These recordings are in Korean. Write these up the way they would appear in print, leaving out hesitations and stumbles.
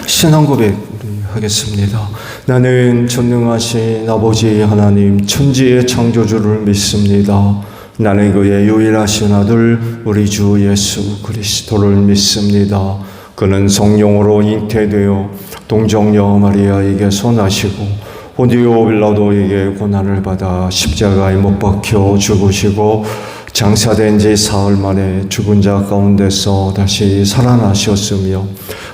신앙 고백 하겠습니다. 나는 전능하신 아버지 하나님 천지의 창조주를 믿습니다. 나는 그의 유일하신 아들 우리 주 예수 그리스도를 믿습니다. 그는 성령으로 잉태되어 동정녀 마리아에게서 나시고 본디오 빌라도에게 고난을 받아 십자가에 못 박혀 죽으시고 장사된 지 사흘 만에 죽은 자 가운데서 다시 살아나셨으며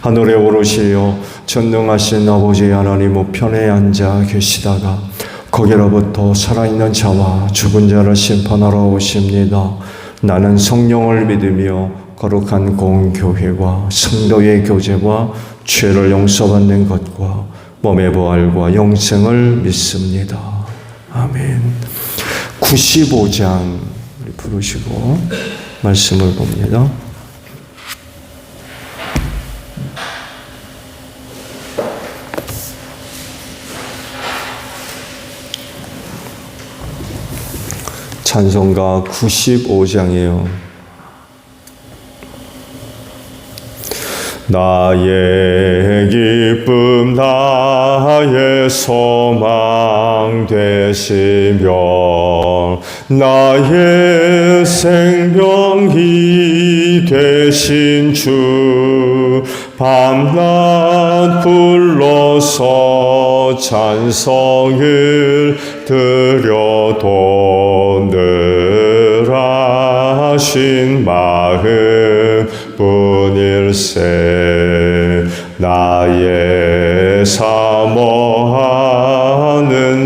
하늘에 오르시어 전능하신 아버지 하나님 우편에 앉아 계시다가 거기로부터 살아있는 자와 죽은 자를 심판하러 오십니다. 나는 성령을 믿으며 거룩한 공교회와 성도의 교제와 죄를 용서받는 것과 몸의 부활과 영생을 믿습니다. 아멘. 95장 부르시고 말씀을 봅니다. 찬송가 95장이에요. 나의 기쁨 나의 소망 되시며 나의 생명이 되신 주 밤낮 불러서 찬송을 드려도 늘 하신 마음 뿐일세. 나의 사모하는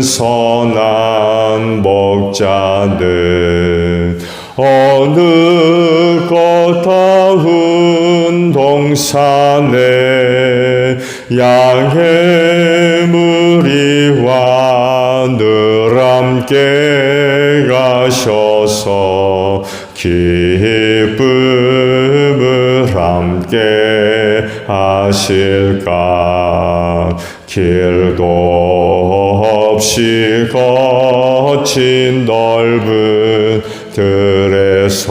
선한 목자는 어느 꽃다운 동산에 양의 무리와 늘 함께 가셔서 기쁨을 함께 하실까. 길도 없이 거친 넓은 들에서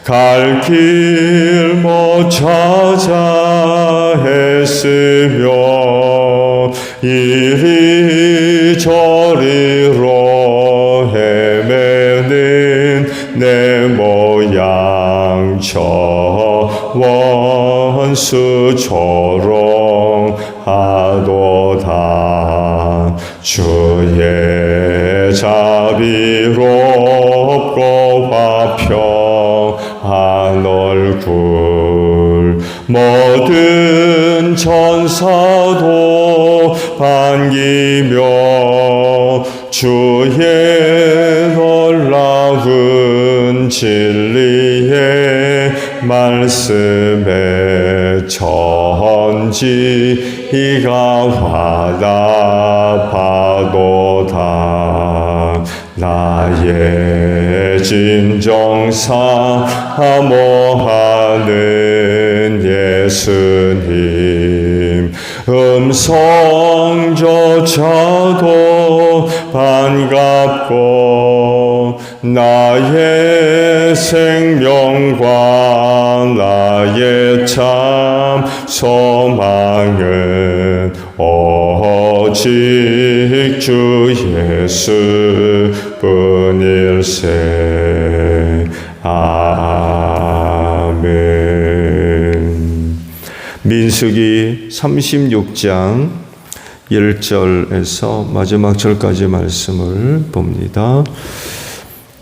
갈 길 못 찾아 했으며 이리저리로 헤매는 내 모양 저 원수 조롱하도다. 주의 자비롭고 화평한 얼굴 모든 천사도 반기며 주의 놀라운 진리의 말씀에 천지가 화답하도다. 나의 진정 사모하는 예수님 음성조차도 반갑고 나의 생명과 나의 참 소망은 오직 주 예수 뿐일세. 아멘. 민수기 36장 1절에서 마지막 절까지 말씀을 봅니다.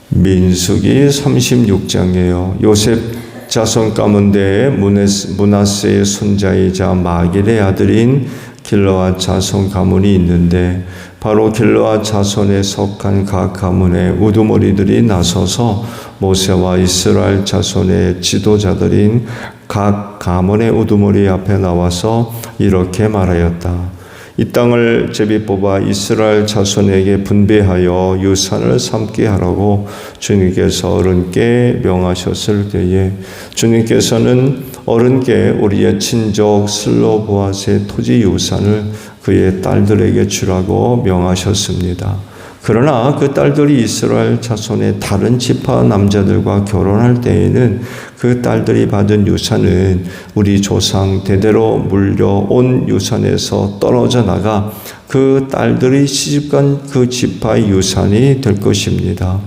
민수기 36장이에요. 요셉 자손 가운데 므낫세의 손자이자 마길의 아들인 길르앗 자손 가문이 있는데 바로 길르앗 자손에 속한 각 가문의 우두머리들이 나서서 모세와 이스라엘 자손의 지도자들인 각 가문의 우두머리 앞에 나와서 이렇게 말하였다. 이 땅을 제비 뽑아 이스라엘 자손에게 분배하여 유산을 삼게 하라고 주님께서 어른께 명하셨을 때에 주님께서는 어른께 우리의 친족 슬로보앗의 토지 유산을 그의 딸들에게 주라고 명하셨습니다. 그러나 그 딸들이 이스라엘 자손의 다른 지파 남자들과 결혼할 때에는 그 딸들이 받은 유산은 우리 조상 대대로 물려온 유산에서 떨어져 나가 그 딸들이 시집간 그 지파의 유산이 될 것입니다.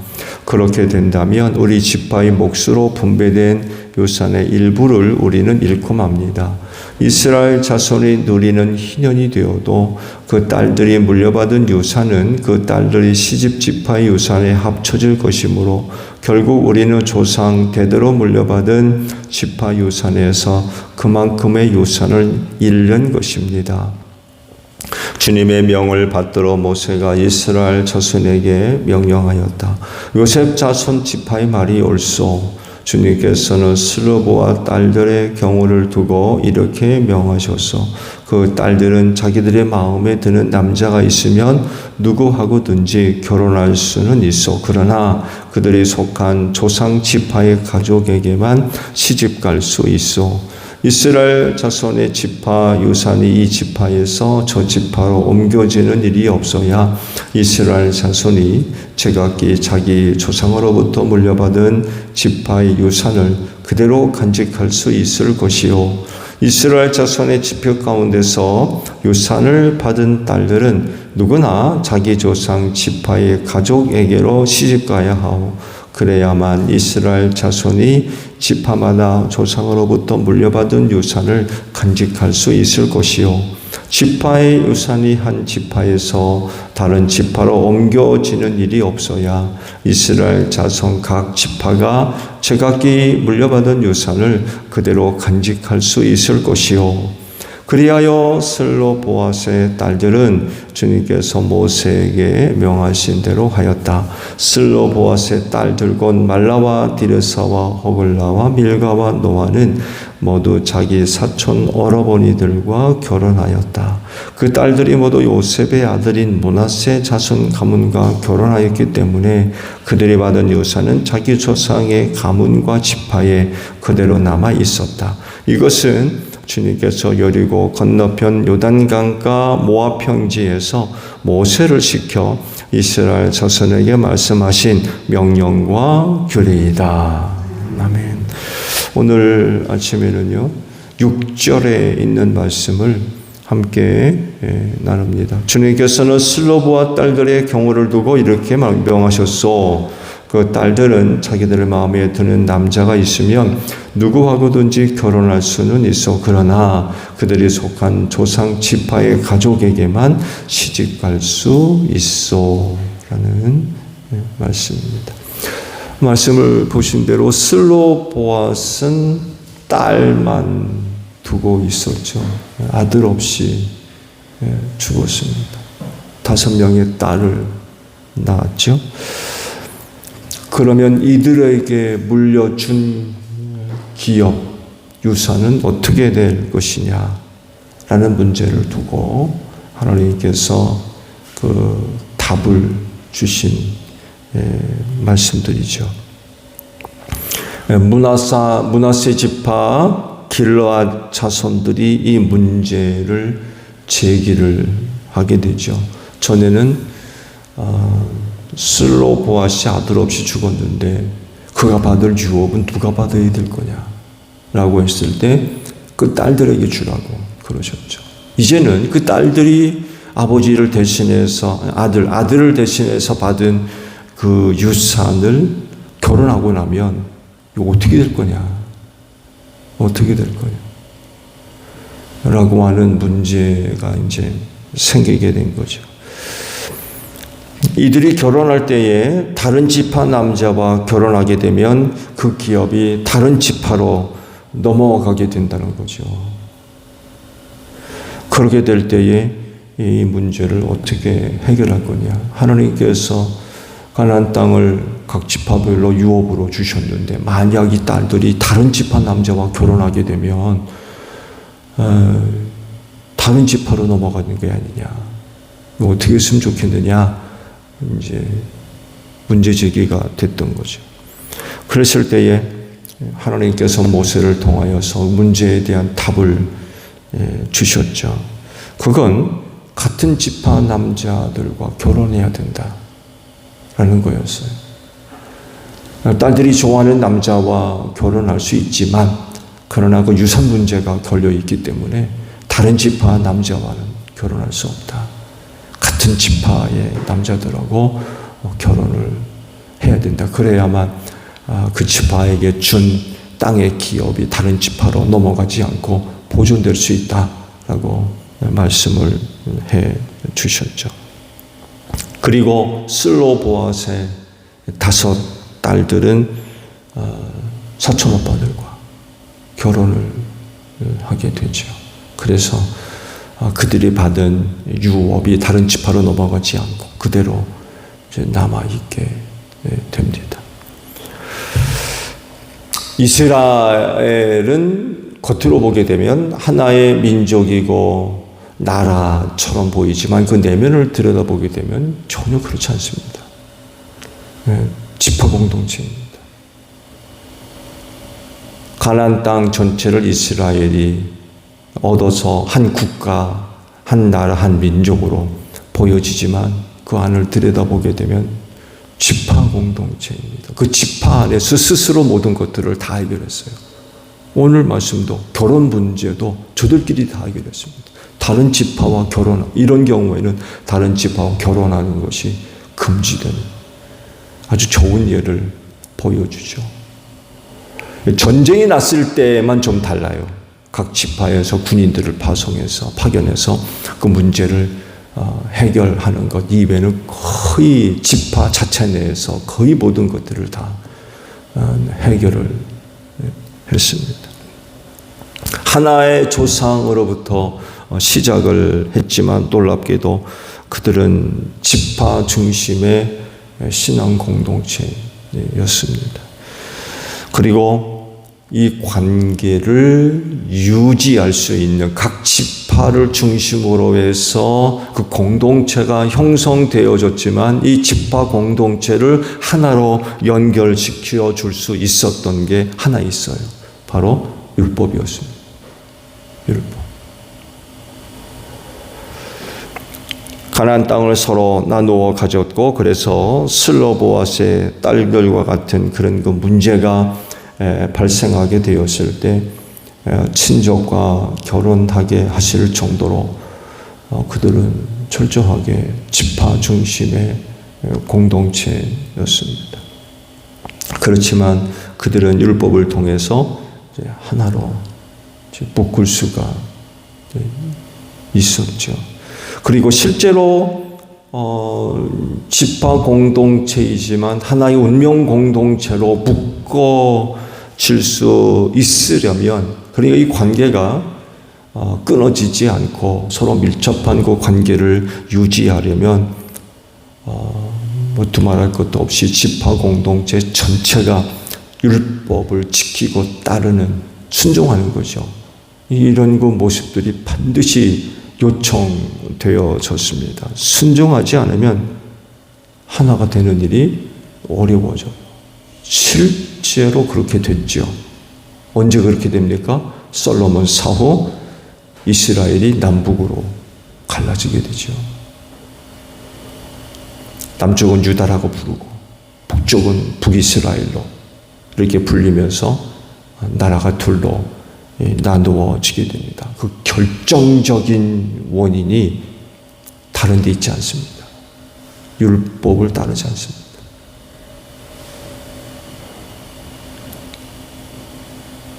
그렇게 된다면 우리 지파의 몫으로 분배된 유산의 일부를 우리는 잃고 맙니다. 이스라엘 자손이 누리는 희년이 되어도 그 딸들이 물려받은 유산은 그 딸들이 시집 지파의 유산에 합쳐질 것이므로 결국 우리는 조상 대대로 물려받은 지파 유산에서 그만큼의 유산을 잃는 것입니다. 주님의 명을 받들어 모세가 이스라엘 자손에게 명령하였다. 요셉 자손 지파의 말이 옳소. 주님께서는 슬로보와 딸들의 경우를 두고 이렇게 명하셨소. 그 딸들은 자기들의 마음에 드는 남자가 있으면 누구하고든지 결혼할 수는 있어. 그러나 그들이 속한 조상 지파의 가족에게만 시집갈 수 있어. 이스라엘 자손의 지파 유산이 이 지파에서 저 지파로 옮겨지는 일이 없어야 이스라엘 자손이 제각기 자기 조상으로부터 물려받은 지파의 유산을 그대로 간직할 수 있을 것이요. 이스라엘 자손의 지표 가운데서 유산을 받은 딸들은 누구나 자기 조상 지파의 가족에게로 시집가야 하오. 그래야만 이스라엘 자손이 지파마다 조상으로부터 물려받은 유산을 간직할 수 있을 것이요. 지파의 유산이 한 지파에서 다른 지파로 옮겨지는 일이 없어야 이스라엘 자손 각 지파가 제각기 물려받은 유산을 그대로 간직할 수 있을 것이요. 그리하여 슬로보앗의 딸들은 주님께서 모세에게 명하신 대로 하였다. 슬로보앗의 딸들 곧 말라와 디르사와 호글라와 밀가와 노아는 모두 자기 사촌 오라버니들과 결혼하였다. 그 딸들이 모두 요셉의 아들인 므낫세 자손 가문과 결혼하였기 때문에 그들이 받은 유산은 자기 조상의 가문과 지파에 그대로 남아 있었다. 이것은 주님께서 여리고 건너편 요단강가 모압 평지에서 모세를 시켜 이스라엘 자손에게 말씀하신 명령과 규례이다. 아멘. 오늘 아침에는요 6절에 있는 말씀을 함께 나눕니다. 주님께서는 슬로보와 딸들의 경우를 두고 이렇게 명하셨소. 그 딸들은 자기들 마음에 드는 남자가 있으면 누구하고든지 결혼할 수는 있어. 그러나 그들이 속한 조상 지파의 가족에게만 시집갈 수 있어. 라는 말씀입니다. 말씀을 보신 대로 슬로보앗은 딸만 두고 있었죠. 아들 없이 죽었습니다. 5명의 딸을 낳았죠. 그러면 이들에게 물려준 기업, 유산은 어떻게 될 것이냐라는 문제를 두고 하나님께서 그 답을 주신 말씀들이죠. 므낫세 지파 길르앗 자손들이 이 문제를 제기를 하게 되죠. 전에는 슬로보앗이 아들 없이 죽었는데 그가 받을 유업은 누가 받아야 될 거냐 라고 했을 때 그 딸들에게 주라고 그러셨죠. 이제는 그 딸들이 아버지를 대신해서 아들을 대신해서 받은 그 유산을 결혼하고 나면 이거 어떻게 될 거냐 어떻게 될 거냐 라고 하는 문제가 이제 생기게 된 거죠. 이들이 결혼할 때에 다른 지파 남자와 결혼하게 되면 그 기업이 다른 지파로 넘어가게 된다는 거죠. 그렇게 될 때에 이 문제를 어떻게 해결할 거냐. 하나님께서 가나안 땅을 각 지파별로 유업으로 주셨는데 만약 이 딸들이 다른 지파 남자와 결혼하게 되면 다른 지파로 넘어가는 게 아니냐. 이거 어떻게 했으면 좋겠느냐. 이제 문제 제기가 됐던 거죠. 그랬을 때에 하나님께서 모세를 통하여서 문제에 대한 답을 주셨죠. 그건 같은 지파 남자들과 결혼해야 된다라는 거였어요. 딸들이 좋아하는 남자와 결혼할 수 있지만 그러나 그 유산 문제가 걸려 있기 때문에 다른 지파 남자와는 결혼할 수 없다. 같은 지파의 남자들하고 결혼을 해야 된다. 그래야만 그 지파에게 준 땅의 기업이 다른 지파로 넘어가지 않고 보존될 수 있다라고 말씀을 해 주셨죠. 그리고 슬로보앗의 5 딸들은 사촌 오빠들과 결혼을 하게 되죠. 그래서 그들이 받은 유업이 다른 지파로 넘어가지 않고 그대로 이제 남아있게 됩니다. 이스라엘은 겉으로 보게 되면 하나의 민족이고 나라처럼 보이지만 그 내면을 들여다보게 되면 전혀 그렇지 않습니다. 지파 공동체입니다. 가나안 땅 전체를 이스라엘이 얻어서 한 국가, 한 나라, 한 민족으로 보여지지만 그 안을 들여다보게 되면 지파 공동체입니다. 그 지파 안에서 스스로 모든 것들을 다 해결했어요. 오늘 말씀도 결혼 문제도 저들끼리 다 해결했습니다. 다른 지파와 결혼, 이런 경우에는 다른 지파와 결혼하는 것이 금지되는 아주 좋은 예를 보여주죠. 전쟁이 났을 때만 좀 달라요. 각 지파에서 군인들을 파견해서 그 문제를 해결하는 것 이외에는 거의 지파 자체 내에서 거의 모든 것들을 다 해결을 했습니다. 하나의 조상으로부터 시작을 했지만 놀랍게도 그들은 지파 중심의 신앙 공동체였습니다. 그리고 이 관계를 유지할 수 있는 각 지파를 중심으로 해서 그 공동체가 형성되어졌지만 이 지파 공동체를 하나로 연결시켜 줄 수 있었던 게 하나 있어요. 바로 율법이었습니다. 율법. 가나안 땅을 서로 나누어 가졌고 그래서 슬로보앗의 딸들과 같은 그런 그 문제가 발생하게 되었을 때 친족과 결혼하게 하실 정도로 그들은 철저하게 지파 중심의 공동체였습니다. 그렇지만 그들은 율법을 통해서 하나로 묶을 수가 있었죠. 그리고 실제로 지파 공동체이지만 하나의 운명 공동체로 묶어질 수 있으려면, 그러니까 이 관계가 끊어지지 않고 서로 밀접한 그 관계를 유지하려면 두말할 것도 없이 지파 공동체 전체가 율법을 지키고 따르는, 순종하는 거죠. 이런 그 모습들이 반드시 요청되어졌습니다. 순종하지 않으면 하나가 되는 일이 어려워져요. 실제로 그렇게 됐죠. 언제 그렇게 됩니까? 솔로몬 사후 이스라엘이 남북으로 갈라지게 되죠. 남쪽은 유다라고 부르고 북쪽은 북이스라엘로 이렇게 불리면서 나라가 둘로 나누어지게 됩니다. 그 결정적인 원인이 다른 데 있지 않습니다. 율법을 따르지 않습니다.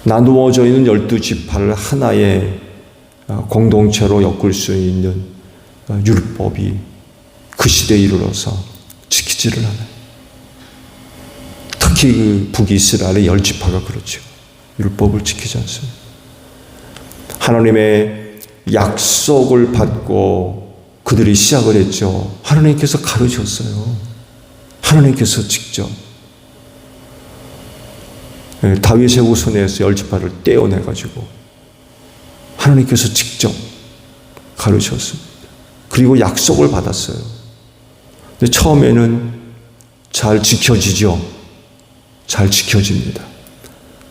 나누어져 있는 12지파를 하나의 공동체로 엮을 수 있는 율법이 그 시대에 이르러서 지키지를 않아요. 특히 그 북이스라엘의 10지파가 그렇죠. 율법을 지키지 않습니다. 하나님의 약속을 받고 그들이 시작을 했죠. 하나님께서 가르쳤어요. 하나님께서 직접 다윗의 후손에서 10지파를 떼어내가지고 하나님께서 직접 가르쳤습니다. 그리고 약속을 받았어요. 근데 처음에는 잘 지켜지죠. 잘 지켜집니다.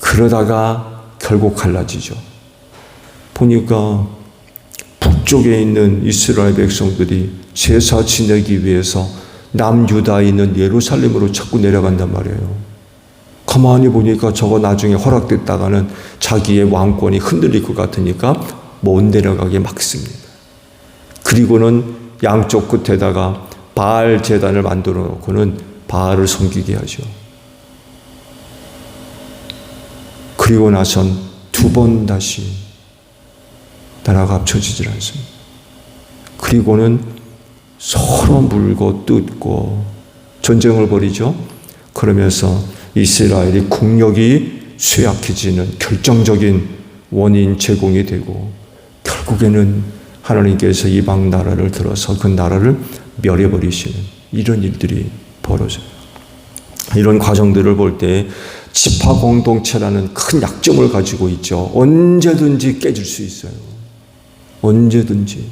그러다가 결국 갈라지죠. 보니까 북쪽에 있는 이스라엘 백성들이 제사 지내기 위해서 남유다에 있는 예루살렘으로 자꾸 내려간단 말이에요. 가만히 보니까 저거 나중에 허락됐다가는 자기의 왕권이 흔들릴 것 같으니까 못 내려가게 막습니다. 그리고는 양쪽 끝에다가 바알 제단을 만들어 놓고는 바알을 섬기게 하죠. 그리고 나선 두 번 다시 나라가 합쳐지질 않습니다. 그리고는 서로 물고 뜯고 전쟁을 벌이죠. 그러면서 이스라엘이 국력이 쇠약해지는 결정적인 원인 제공이 되고 결국에는 하나님께서 이방 나라를 들어서 그 나라를 멸해버리시는 이런 일들이 벌어져요. 이런 과정들을 볼 때 지파 공동체라는 큰 약점을 가지고 있죠. 언제든지 깨질 수 있어요. 언제든지.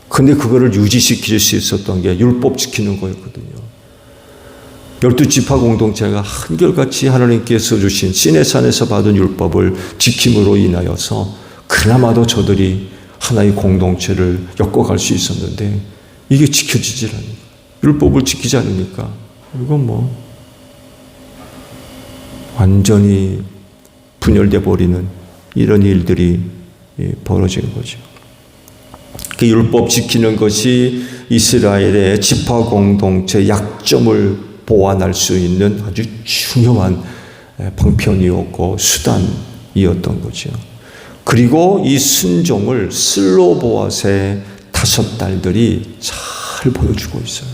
근데 그거를 유지시킬 수 있었던 게 율법 지키는 거였거든요. 12지파 공동체가 한결같이 하나님께서 주신 시내산에서 받은 율법을 지킴으로 인하여서 그나마도 저들이 하나의 공동체를 엮어갈 수 있었는데 이게 지켜지질 않으니까, 율법을 지키지 않으니까 이건 완전히 분열돼 버리는 이런 일들이 벌어지는 거죠. 그 율법 지키는 것이 이스라엘의 지파 공동체 약점을 보완할 수 있는 아주 중요한 방편이었고 수단이었던 거죠. 그리고 이 순종을 슬로보앗의 5딸들이 잘 보여주고 있어요.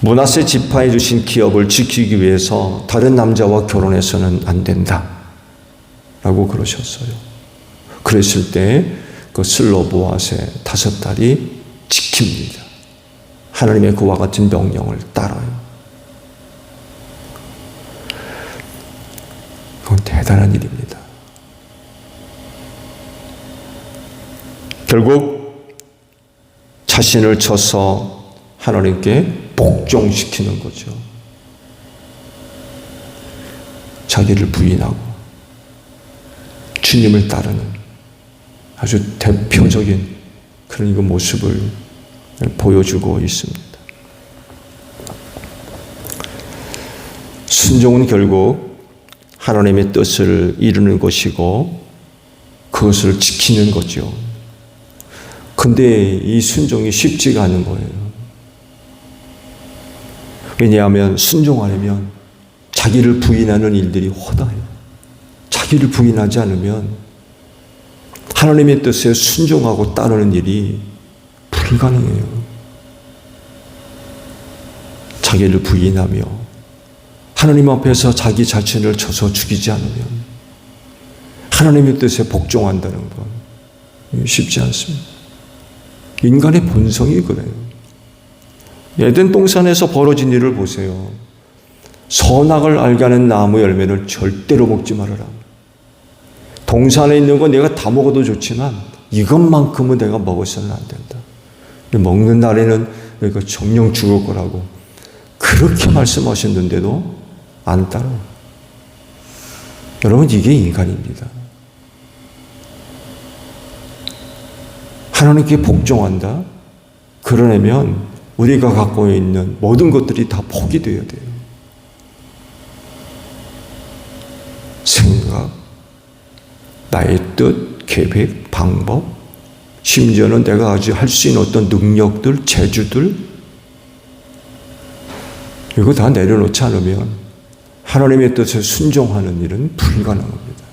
므낫세 지파에 주신 기업을 지키기 위해서 다른 남자와 결혼해서는 안 된다 라고 그러셨어요. 그랬을 때 그 슬로보앗의 5딸이 지킵니다. 하나님의 그와 같은 명령을 따라요. 그건 대단한 일입니다. 결국 자신을 쳐서 하나님께 복종시키는 거죠. 자기를 부인하고 주님을 따르는 아주 대표적인 그런 모습을 보여주고 있습니다. 순종은 결국 하나님의 뜻을 이루는 것이고 그것을 지키는 거죠. 근데 이 순종이 쉽지가 않은 거예요. 왜냐하면 순종하려면 자기를 부인하는 일들이 허다해요. 자기를 부인하지 않으면 하나님의 뜻에 순종하고 따르는 일이 불가능해요. 자기를 부인하며 하나님 앞에서 자기 자신을 쳐서 죽이지 않으면 하나님의 뜻에 복종한다는 건 쉽지 않습니다. 인간의 본성이 그래요. 에덴 동산에서 벌어진 일을 보세요. 선악을 알게 하는 나무 열매를 절대로 먹지 말아라. 동산에 있는 건 내가 다 먹어도 좋지만 이것만큼은 내가 먹어서는 안 된다. 먹는 날에는 내가 정령 죽을 거라고 그렇게 말씀하셨는데도 안 따라. 여러분, 이게 인간입니다. 하나님께 복종한다? 그러려면 우리가 갖고 있는 모든 것들이 다 포기되어야 돼요. 생각, 나의 뜻, 계획, 방법, 심지어는 내가 아주 할 수 있는 어떤 능력들, 재주들, 이거 다 내려놓지 않으면 하나님의 뜻에 순종하는 일은 불가능합니다.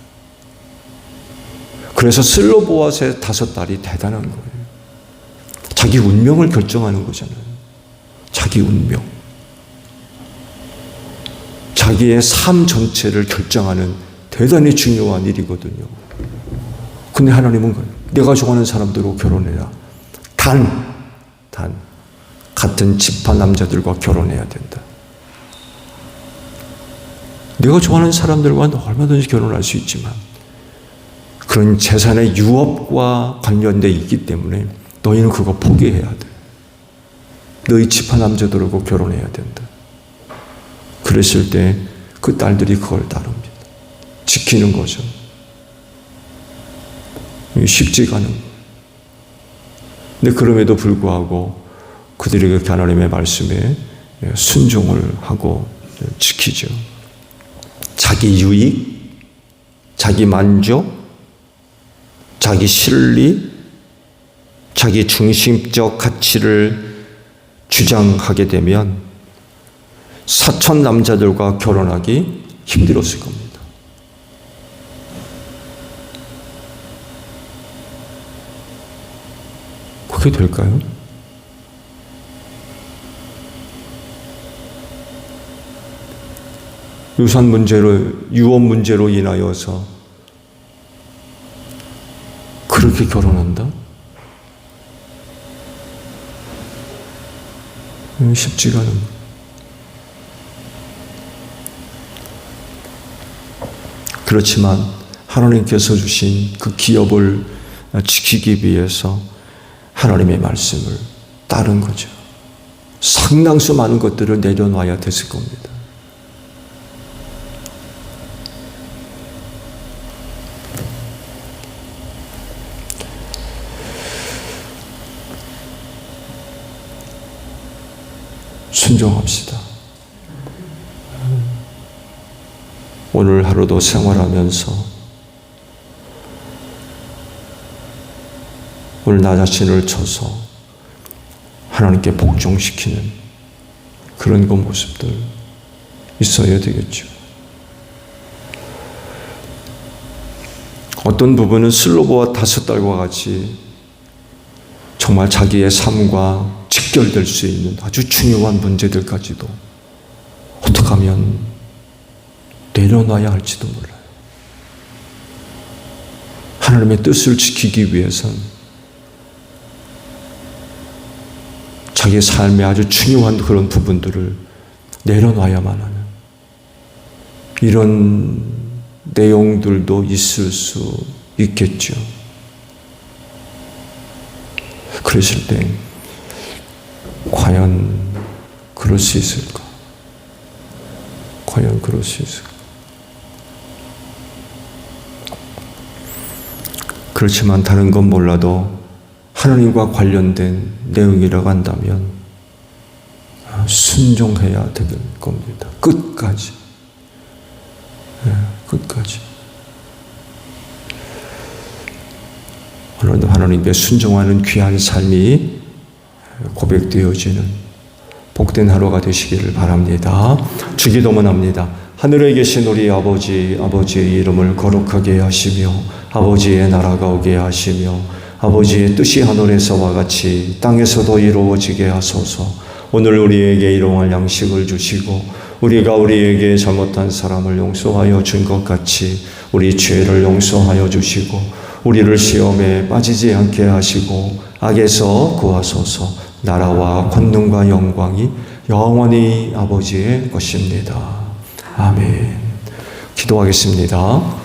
그래서 슬로보앗의 5딸이 대단한 거예요. 자기 운명을 결정하는 거잖아요. 자기 운명. 자기의 삶 전체를 결정하는 대단히 중요한 일이거든요. 근데 하나님은 내가 좋아하는 사람들과 결혼해라. 단 같은 지파 남자들과 결혼해야 된다. 내가 좋아하는 사람들과 얼마든지 결혼할 수 있지만 그런 재산의 유업과 관련돼 있기 때문에 너희는 그거 포기해야 돼. 너희 지파 남자들하고 결혼해야 된다. 그랬을 때 그 딸들이 그걸 따릅니다. 지키는 거죠. 쉽지가 않은 거예요. 근데 그럼에도 불구하고 그들에게 하나님의 말씀에 순종을 하고 지키죠. 자기 유익, 자기 만족, 자기 실리, 자기 중심적 가치를 주장하게 되면 사촌 남자들과 결혼하기 힘들었을 겁니다. 그게 될까요? 유산 문제로, 유업 문제로 인하여서 그렇게 결혼한다? 쉽지가 않은 거예요. 그렇지만 하나님께서 주신 그 기업을 지키기 위해서 하나님의 말씀을 따른 거죠. 상당수 많은 것들을 내려놔야 됐을 겁니다. 순종합시다. 오늘 하루도 생활하면서 오늘 나 자신을 쳐서 하나님께 복종시키는 그런 그 모습들 있어야 되겠죠. 어떤 부분은 슬로보와 다섯 딸과 같이 정말 자기의 삶과 직결될 수 있는 아주 중요한 문제들까지도 어떻게 하면 내려놔야 할지도 몰라요. 하나님의 뜻을 지키기 위해서는 자기 삶의 아주 중요한 그런 부분들을 내려놔야만 하는 이런 내용들도 있을 수 있겠죠. 그랬을 때 과연 그럴 수 있을까? 과연 그럴 수 있을까? 그렇지만 다른 건 몰라도 하나님과 관련된 내용이라고 한다면 순종해야 될 겁니다. 끝까지. 끝까지. 오늘도 하나님께 순종하는 귀한 삶이 고백되어지는 복된 하루가 되시기를 바랍니다. 주기도문 합니다. 하늘에 계신 우리 아버지, 아버지의 이름을 거룩하게 하시며 아버지의 나라가 오게 하시며 아버지의 뜻이 하늘에서와 같이 땅에서도 이루어지게 하소서. 오늘 우리에게 일용할 양식을 주시고 우리가 우리에게 잘못한 사람을 용서하여 준 것 같이 우리 죄를 용서하여 주시고 우리를 시험에 빠지지 않게 하시고 악에서 구하소서. 나라와 권능과 영광이 영원히 아버지의 것입니다. 아멘. 기도하겠습니다.